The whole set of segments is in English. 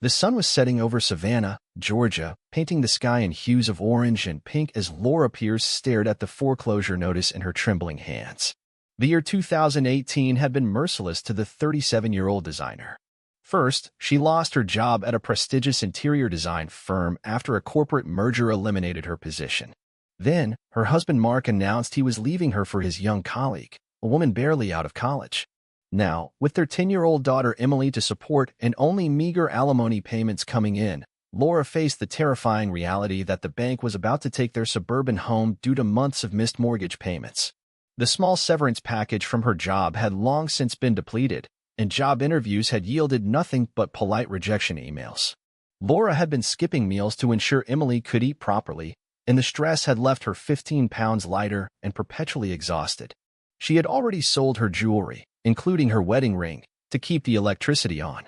The sun was setting over Savannah, Georgia, painting the sky in hues of orange and pink as Laura Pierce stared at the foreclosure notice in her trembling hands. The year 2018 had been merciless to the 37-year-old designer. First, she lost her job at a prestigious interior design firm after a corporate merger eliminated her position. Then, her husband Mark announced he was leaving her for his young colleague, a woman barely out of college. Now, with their 10-year-old daughter Emily to support and only meager alimony payments coming in, Laura faced the terrifying reality that the bank was about to take their suburban home due to months of missed mortgage payments. The small severance package from her job had long since been depleted, and job interviews had yielded nothing but polite rejection emails. Laura had been skipping meals to ensure Emily could eat properly, and the stress had left her 15 pounds lighter and perpetually exhausted. She had already sold her jewelry, including her wedding ring, to keep the electricity on.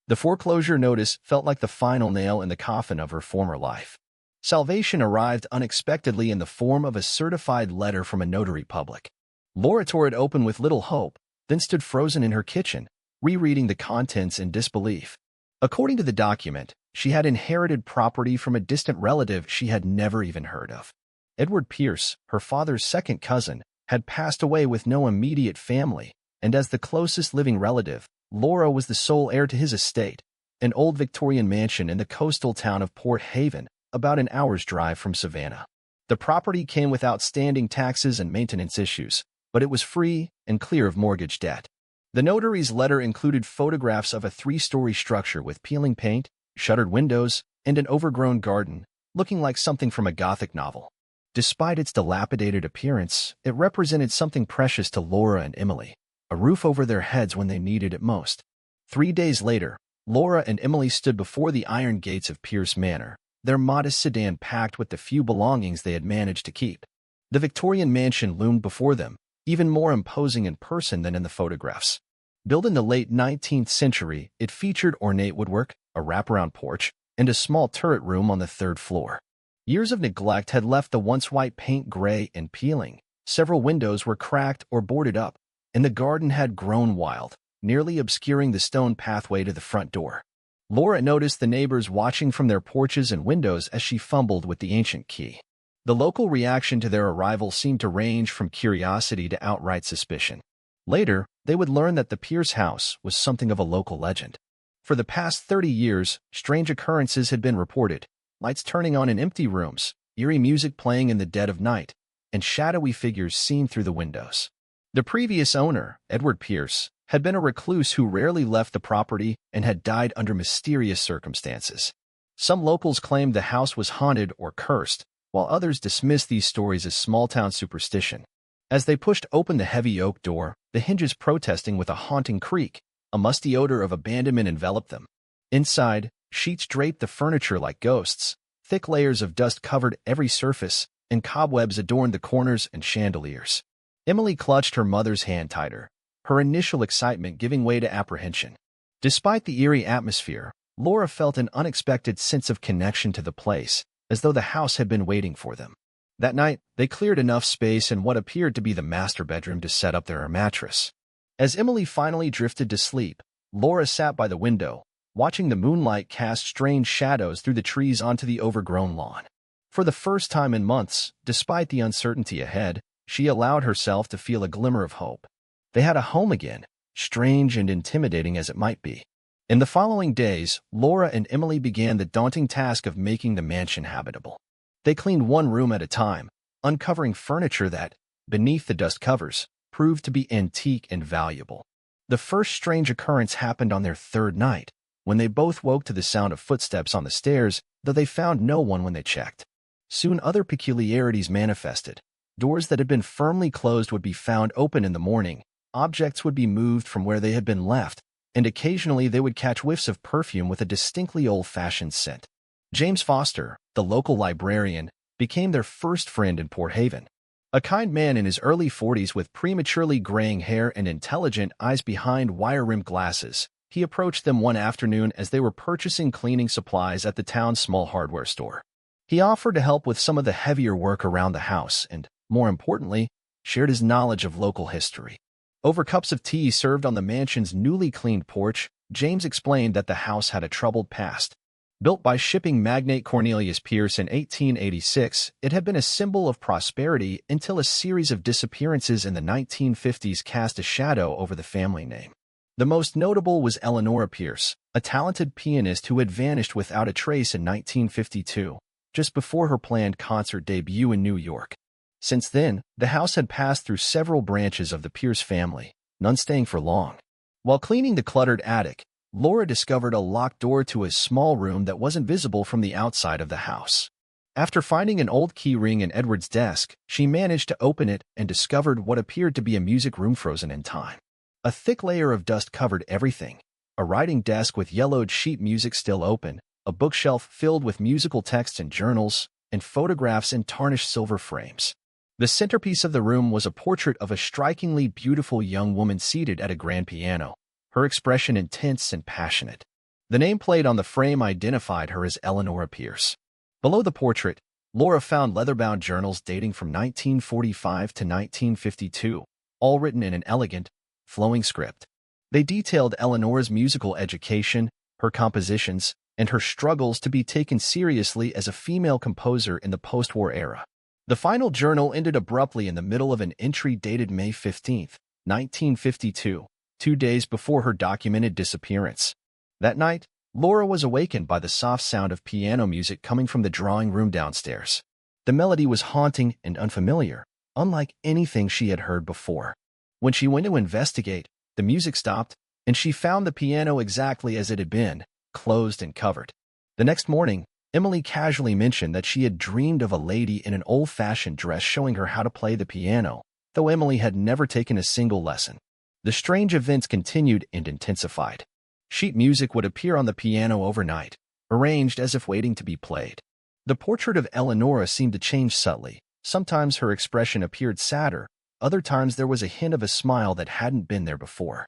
The foreclosure notice felt like the final nail in the coffin of her former life. Salvation arrived unexpectedly in the form of a certified letter from a notary public. Laura tore it open with little hope, then stood frozen in her kitchen, rereading the contents in disbelief. According to the document, she had inherited property from a distant relative she had never even heard of. Edward Pierce, her father's second cousin, had passed away with no immediate family, and as the closest living relative, Laura was the sole heir to his estate, an old Victorian mansion in the coastal town of Port Haven, about an hour's drive from Savannah. The property came with outstanding taxes and maintenance issues, but it was free and clear of mortgage debt. The notary's letter included photographs of a 3-story structure with peeling paint, shuttered windows, and an overgrown garden, looking like something from a Gothic novel. Despite its dilapidated appearance, it represented something precious to Laura and Emily, a roof over their heads when they needed it most. 3 days later, Laura and Emily stood before the iron gates of Pierce Manor, their modest sedan packed with the few belongings they had managed to keep. The Victorian mansion loomed before them, even more imposing in person than in the photographs. Built in the late 19th century, it featured ornate woodwork, a wraparound porch, and a small turret room on the 3rd floor. Years of neglect had left the once white paint gray and peeling. Several windows were cracked or boarded up, and the garden had grown wild, nearly obscuring the stone pathway to the front door. Laura noticed the neighbors watching from their porches and windows as she fumbled with the ancient key. The local reaction to their arrival seemed to range from curiosity to outright suspicion. Later, they would learn that the Pierce house was something of a local legend. For the past 30 years, strange occurrences had been reported: lights turning on in empty rooms, eerie music playing in the dead of night, and shadowy figures seen through the windows. The previous owner, Edward Pierce, had been a recluse who rarely left the property and had died under mysterious circumstances. Some locals claimed the house was haunted or cursed, while others dismissed these stories as small-town superstition. As they pushed open the heavy oak door, the hinges protesting with a haunting creak, a musty odor of abandonment enveloped them. Inside, sheets draped the furniture like ghosts, thick layers of dust covered every surface, and cobwebs adorned the corners and chandeliers. Emily clutched her mother's hand tighter, her initial excitement giving way to apprehension. Despite the eerie atmosphere, Laura felt an unexpected sense of connection to the place, as though the house had been waiting for them. That night, they cleared enough space in what appeared to be the master bedroom to set up their mattress. As Emily finally drifted to sleep, Laura sat by the window, watching the moonlight cast strange shadows through the trees onto the overgrown lawn. For the first time in months, despite the uncertainty ahead, she allowed herself to feel a glimmer of hope. They had a home again, strange and intimidating as it might be. In the following days, Laura and Emily began the daunting task of making the mansion habitable. They cleaned one room at a time, uncovering furniture that, beneath the dust covers, proved to be antique and valuable. The first strange occurrence happened on their 3rd night, when they both woke to the sound of footsteps on the stairs, though they found no one when they checked. Soon other peculiarities manifested. Doors that had been firmly closed would be found open in the morning, objects would be moved from where they had been left, and occasionally they would catch whiffs of perfume with a distinctly old-fashioned scent. James Foster, the local librarian, became their first friend in Port Haven. A kind man in his early 40s with prematurely graying hair and intelligent eyes behind wire-rimmed glasses, he approached them one afternoon as they were purchasing cleaning supplies at the town's small hardware store. He offered to help with some of the heavier work around the house and, more importantly, shared his knowledge of local history. Over cups of tea served on the mansion's newly cleaned porch, James explained that the house had a troubled past. Built by shipping magnate Cornelius Pierce in 1886, it had been a symbol of prosperity until a series of disappearances in the 1950s cast a shadow over the family name. The most notable was Eleanora Pierce, a talented pianist who had vanished without a trace in 1952, just before her planned concert debut in New York. Since then, the house had passed through several branches of the Pierce family, none staying for long. While cleaning the cluttered attic, Laura discovered a locked door to a small room that wasn't visible from the outside of the house. After finding an old key ring in Edward's desk, she managed to open it and discovered what appeared to be a music room frozen in time. A thick layer of dust covered everything. A writing desk with yellowed sheet music still open, a bookshelf filled with musical texts and journals, and photographs in tarnished silver frames. The centerpiece of the room was a portrait of a strikingly beautiful young woman seated at a grand piano, her expression intense and passionate. The name played on the frame identified her as Eleanora Pierce. Below the portrait, Laura found leather-bound journals dating from 1945 to 1952, all written in an elegant, flowing script. They detailed Eleanora's musical education, her compositions, and her struggles to be taken seriously as a female composer in the post-war era. The final journal ended abruptly in the middle of an entry dated May 15, 1952, 2 days before her documented disappearance. That night, Laura was awakened by the soft sound of piano music coming from the drawing room downstairs. The melody was haunting and unfamiliar, unlike anything she had heard before. When she went to investigate, the music stopped, and she found the piano exactly as it had been, closed and covered. The next morning, Emily casually mentioned that she had dreamed of a lady in an old-fashioned dress showing her how to play the piano, though Emily had never taken a single lesson. The strange events continued and intensified. Sheet music would appear on the piano overnight, arranged as if waiting to be played. The portrait of Eleanora seemed to change subtly. Sometimes her expression appeared sadder, other times there was a hint of a smile that hadn't been there before.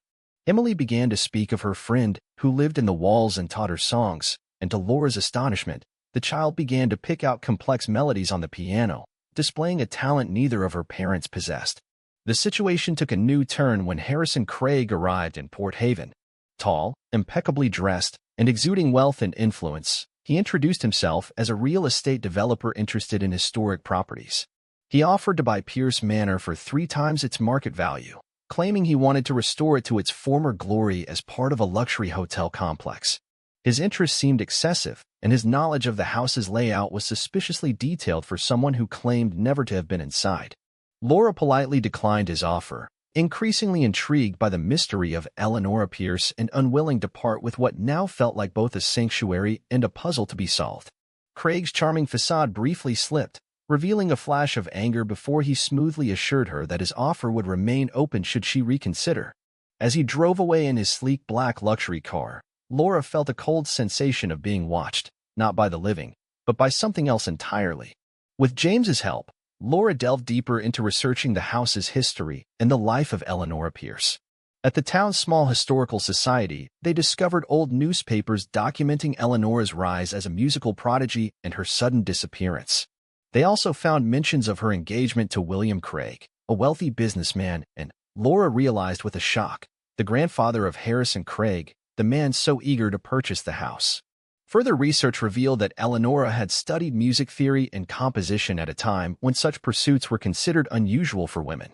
Emily began to speak of her friend who lived in the walls and taught her songs, and to Laura's astonishment, the child began to pick out complex melodies on the piano, displaying a talent neither of her parents possessed. The situation took a new turn when Harrison Craig arrived in Port Haven. Tall, impeccably dressed, and exuding wealth and influence, he introduced himself as a real estate developer interested in historic properties. He offered to buy Pierce Manor for 3 times its market value, claiming he wanted to restore it to its former glory as part of a luxury hotel complex. His interest seemed excessive, and his knowledge of the house's layout was suspiciously detailed for someone who claimed never to have been inside. Laura politely declined his offer, increasingly intrigued by the mystery of Eleanora Pierce and unwilling to part with what now felt like both a sanctuary and a puzzle to be solved. Craig's charming facade briefly slipped, revealing a flash of anger before he smoothly assured her that his offer would remain open should she reconsider. As he drove away in his sleek black luxury car, Laura felt a cold sensation of being watched, not by the living, but by something else entirely. With James's help, Laura delved deeper into researching the house's history and the life of Eleanora Pierce. At the town's small historical society, they discovered old newspapers documenting Eleanora's rise as a musical prodigy and her sudden disappearance. They also found mentions of her engagement to William Craig, a wealthy businessman, and, Laura realized with a shock, the grandfather of Harrison Craig, the man so eager to purchase the house. Further research revealed that Eleanora had studied music theory and composition at a time when such pursuits were considered unusual for women.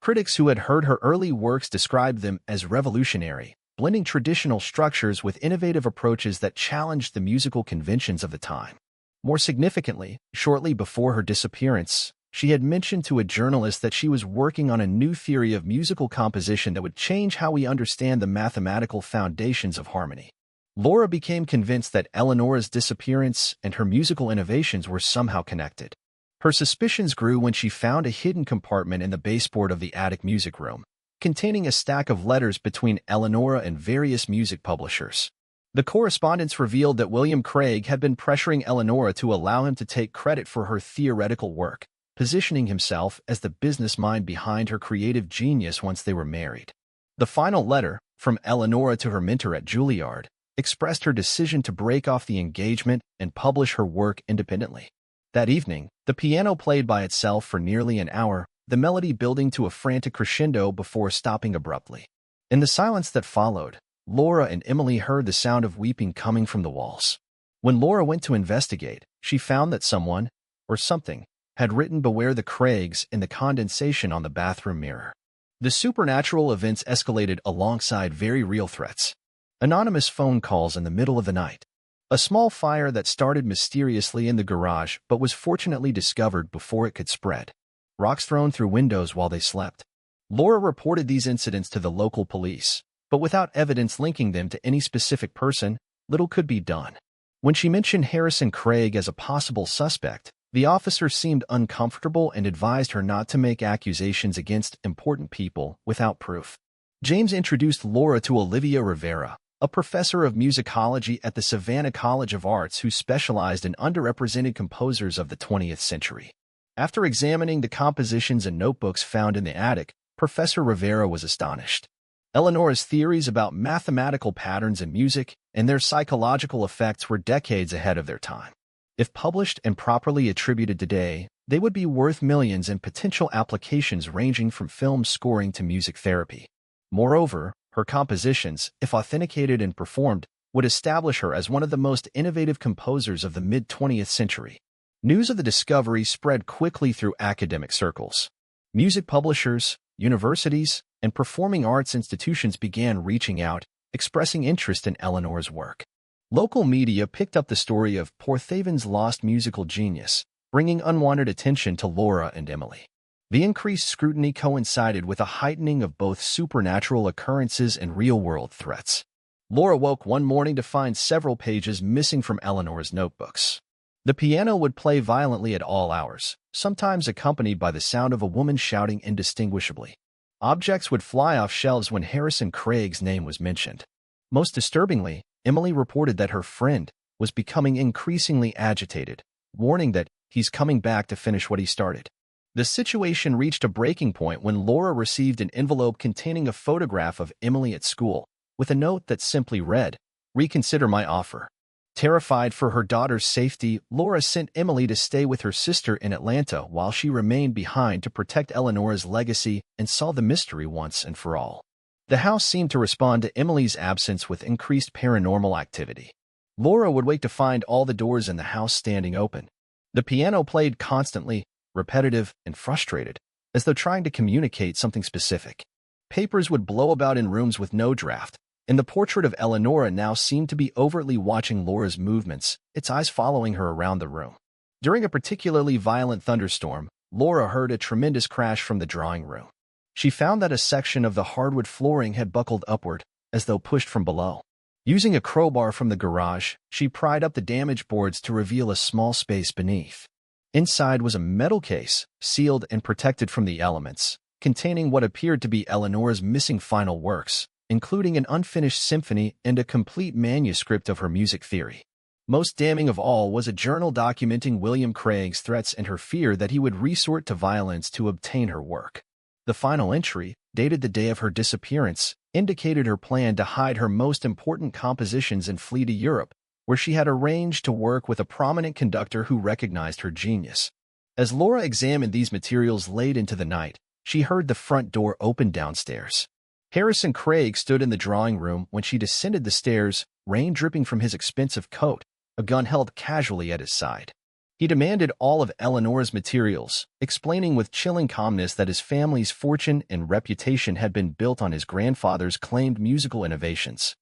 Critics who had heard her early works described them as revolutionary, blending traditional structures with innovative approaches that challenged the musical conventions of the time. More significantly, shortly before her disappearance, she had mentioned to a journalist that she was working on a new theory of musical composition that would change how we understand the mathematical foundations of harmony. Laura became convinced that Eleanora's disappearance and her musical innovations were somehow connected. Her suspicions grew when she found a hidden compartment in the baseboard of the attic music room, containing a stack of letters between Eleanora and various music publishers. The correspondence revealed that William Craig had been pressuring Eleanora to allow him to take credit for her theoretical work, positioning himself as the business mind behind her creative genius once they were married. The final letter, from Eleanora to her mentor at Juilliard, expressed her decision to break off the engagement and publish her work independently. That evening, the piano played by itself for nearly an hour, the melody building to a frantic crescendo before stopping abruptly. In the silence that followed, Laura and Emily heard the sound of weeping coming from the walls. When Laura went to investigate, she found that someone, or something, had written "Beware the Craigs" in the condensation on the bathroom mirror. The supernatural events escalated alongside very real threats. Anonymous phone calls in the middle of the night. A small fire that started mysteriously in the garage but was fortunately discovered before it could spread. Rocks thrown through windows while they slept. Laura reported these incidents to the local police, but without evidence linking them to any specific person, little could be done. When she mentioned Harrison Craig as a possible suspect, the officer seemed uncomfortable and advised her not to make accusations against important people without proof. James introduced Laura to Olivia Rivera, a professor of musicology at the Savannah College of Arts who specialized in underrepresented composers of the 20th century. After examining the compositions and notebooks found in the attic, Professor Rivera was astonished. Eleanora's theories about mathematical patterns in music and their psychological effects were decades ahead of their time. If published and properly attributed today, they would be worth millions in potential applications ranging from film scoring to music therapy. Moreover, her compositions, if authenticated and performed, would establish her as one of the most innovative composers of the mid-20th century. News of the discovery spread quickly through academic circles. Music publishers, universities, and performing arts institutions began reaching out, expressing interest in Eleanor's work. Local media picked up the story of Porthaven's lost musical genius, bringing unwanted attention to Laura and Emily. The increased scrutiny coincided with a heightening of both supernatural occurrences and real-world threats. Laura woke one morning to find several pages missing from Eleanor's notebooks. The piano would play violently at all hours, sometimes accompanied by the sound of a woman shouting indistinguishably. Objects would fly off shelves when Harrison Craig's name was mentioned. Most disturbingly, Emily reported that her friend was becoming increasingly agitated, warning that he's coming back to finish what he started. The situation reached a breaking point when Laura received an envelope containing a photograph of Emily at school, with a note that simply read, "Reconsider my offer." Terrified for her daughter's safety, Laura sent Emily to stay with her sister in Atlanta while she remained behind to protect Eleanor's legacy and solve the mystery once and for all. The house seemed to respond to Emily's absence with increased paranormal activity. Laura would wake to find all the doors in the house standing open. The piano played constantly, repetitive, and frustrated, as though trying to communicate something specific. Papers would blow about in rooms with no draft, and the portrait of Eleanora now seemed to be overtly watching Laura's movements, its eyes following her around the room. During a particularly violent thunderstorm, Laura heard a tremendous crash from the drawing room. She found that a section of the hardwood flooring had buckled upward, as though pushed from below. Using a crowbar from the garage, she pried up the damaged boards to reveal a small space beneath. Inside was a metal case, sealed and protected from the elements, containing what appeared to be Eleanor's missing final works, including an unfinished symphony and a complete manuscript of her music theory. Most damning of all was a journal documenting William Craig's threats and her fear that he would resort to violence to obtain her work. The final entry, dated the day of her disappearance, indicated her plan to hide her most important compositions and flee to Europe, where she had arranged to work with a prominent conductor who recognized her genius. As Laura examined these materials late into the night, she heard the front door open downstairs. Harrison Craig stood in the drawing room when she descended the stairs, rain dripping from his expensive coat, a gun held casually at his side. He demanded all of Eleanor's materials, explaining with chilling calmness that his family's fortune and reputation had been built on his grandfather's claimed musical innovations.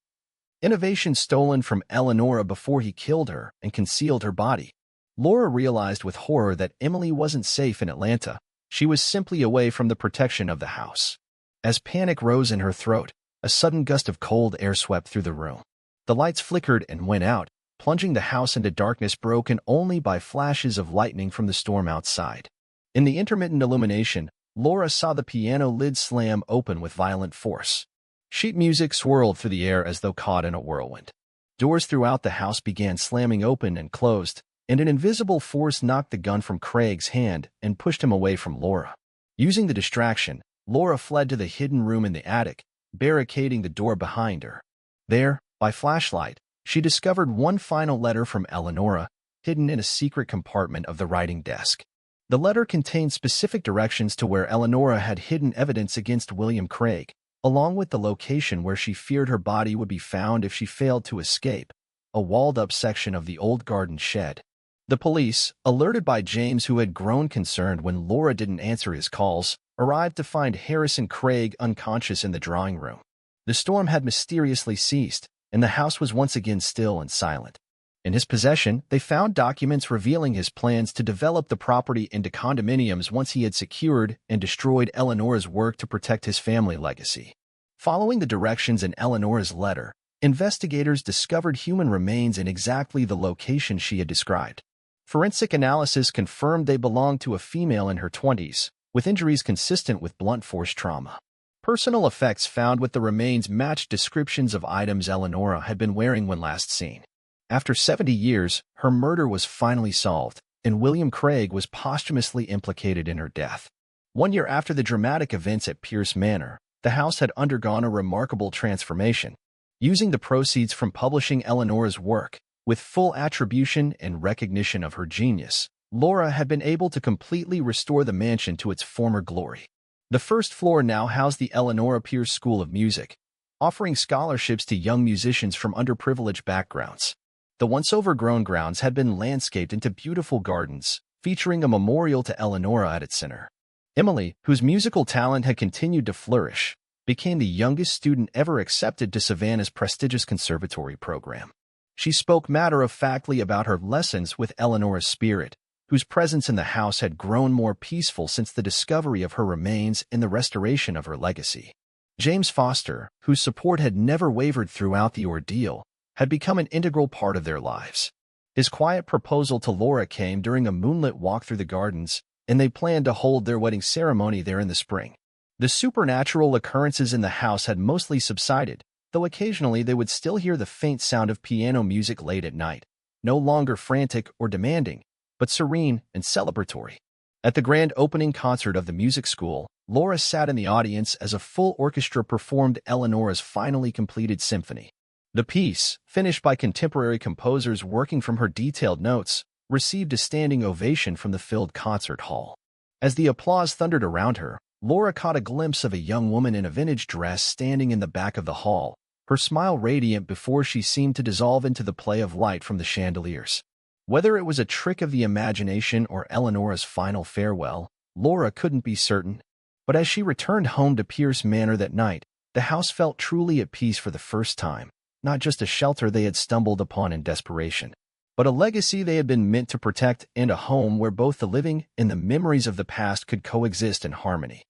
Innovations stolen from Eleanora before he killed her and concealed her body. Laura realized with horror that Emily wasn't safe in Atlanta. She was simply away from the protection of the house. As panic rose in her throat, a sudden gust of cold air swept through the room. The lights flickered and went out, plunging the house into darkness broken only by flashes of lightning from the storm outside. In the intermittent illumination, Laura saw the piano lid slam open with violent force. Sheet music swirled through the air as though caught in a whirlwind. Doors throughout the house began slamming open and closed, and an invisible force knocked the gun from Craig's hand and pushed him away from Laura. Using the distraction, Laura fled to the hidden room in the attic, barricading the door behind her. There, by flashlight, she discovered one final letter from Eleanora, hidden in a secret compartment of the writing desk. The letter contained specific directions to where Eleanora had hidden evidence against William Craig, along with the location where she feared her body would be found if she failed to escape, a walled-up section of the old garden shed. The police, alerted by James, who had grown concerned when Laura didn't answer his calls, arrived to find Harrison Craig unconscious in the drawing room. The storm had mysteriously ceased, and the house was once again still and silent. In his possession, they found documents revealing his plans to develop the property into condominiums once he had secured and destroyed Eleanor's work to protect his family legacy. Following the directions in Eleanor's letter, investigators discovered human remains in exactly the location she had described. Forensic analysis confirmed they belonged to a female in her 20s, with injuries consistent with blunt force trauma. Personal effects found with the remains matched descriptions of items Eleanor had been wearing when last seen. After 70 years, her murder was finally solved, and William Craig was posthumously implicated in her death. 1 year after the dramatic events at Pierce Manor, the house had undergone a remarkable transformation. Using the proceeds from publishing Eleanor's work, with full attribution and recognition of her genius, Laura had been able to completely restore the mansion to its former glory. The first floor now housed the Eleanor Pierce School of Music, offering scholarships to young musicians from underprivileged backgrounds. The once overgrown grounds had been landscaped into beautiful gardens, featuring a memorial to Eleanor at its center. Emily, whose musical talent had continued to flourish, became the youngest student ever accepted to Savannah's prestigious conservatory program. She spoke matter-of-factly about her lessons with Eleanor's spirit, whose presence in the house had grown more peaceful since the discovery of her remains and the restoration of her legacy. James Foster, whose support had never wavered throughout the ordeal, had become an integral part of their lives. His quiet proposal to Laura came during a moonlit walk through the gardens, and they planned to hold their wedding ceremony there in the spring. The supernatural occurrences in the house had mostly subsided, though occasionally they would still hear the faint sound of piano music late at night, no longer frantic or demanding, but serene and celebratory. At the grand opening concert of the music school, Laura sat in the audience as a full orchestra performed Eleanor's finally completed symphony. The piece, finished by contemporary composers working from her detailed notes, received a standing ovation from the filled concert hall. As the applause thundered around her, Laura caught a glimpse of a young woman in a vintage dress standing in the back of the hall, her smile radiant before she seemed to dissolve into the play of light from the chandeliers. Whether it was a trick of the imagination or Eleanor's final farewell, Laura couldn't be certain. But as she returned home to Pierce Manor that night, the house felt truly at peace for the first time, not just a shelter they had stumbled upon in desperation, but a legacy they had been meant to protect and a home where both the living and the memories of the past could coexist in harmony.